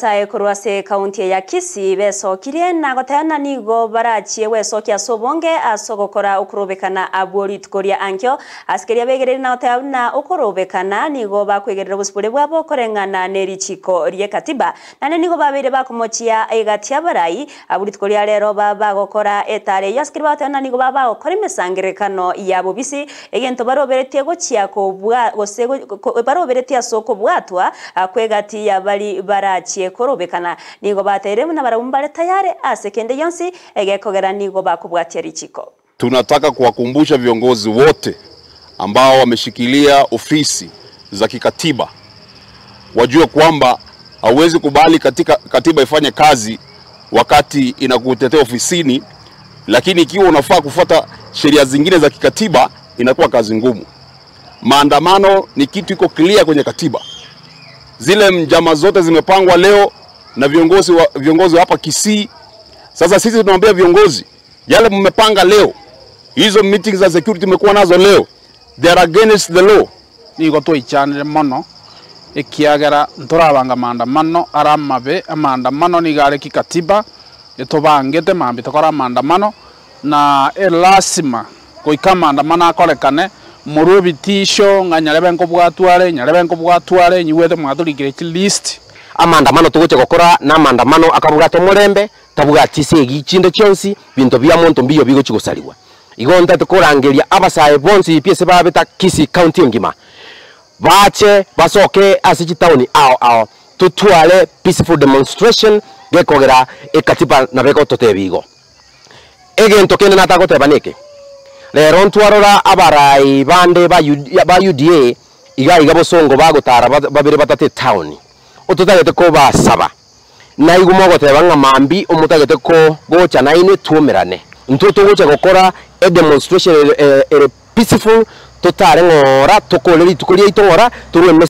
Sae kurwase kaunti ya Kisii besokirie na goteana nigo barachie wesokia sobonge asogokora ukurubekana aborit koria ankyo askeria begereri na goteana ukurubekana nigo bakwegerera busipure bwabo korengana nerichiko rie katiba nane nigo babere bakomochia egatia barai aborit koria rero baba gokora etare yaskiri bateana nigo baba gokora mesangerekano yabo bisi egento baroberetie gochia ko bwa gosego baroberetie soko bwatwa kwegati ya bali barachie korobekana nigo batere na barabumbare tayare asekende yonsi egekogera nigo bakubwatia richiko. Tunataka kuwakumbusha viongozi wote ambao wameshikilia ofisi za kikatiba wajue kwamba hauwezi kubali katika katiba ifanye kazi wakati inakutetea ofisini, lakini ikiwa unafaa kufuata sheria zingine za kikatiba inakuwa kazi ngumu. Maandamano ni kitu iko clear kwenye katiba. Zile njama zote zimepangwa leo na viongozi hapa Kisii. Sasa sisi tunaambia viongozi, yale mmepanga leo, hizo meetings za security mmekuwa nazo leo, they are against the law. Nigo to ichanire mono ikiagera ntorabanga maandamano aramabe maandamano ni gare kikatiba etobangete mambi tokora maandamano na elasima koika maandamano akorekane muru bitisho nganyarebe nkobwatware nyiwete mwaturikire list amandamano tugoche gokora na mandamano akaburato murembe tabugati gichinde chonsi bintu bya muntu mbiyo bigo chigosariwa igonta tukorangeria abasaye bonsi piese babeta Kisii county ngima bache basoke asichi town ao tutwale peaceful demonstration gekogera ekatiba na beko totebigo egento kene natagotebaneke lero ntwarora abarai bande ba UDA iga bosongo bagotara babire batate town ututagete ko basaba na igumo gotebanga mambi umutagete ko gocha na ine tuomerane ntuto gocha gokora a demonstration peaceful tutare ngora tukoleri tukoria itongora turwe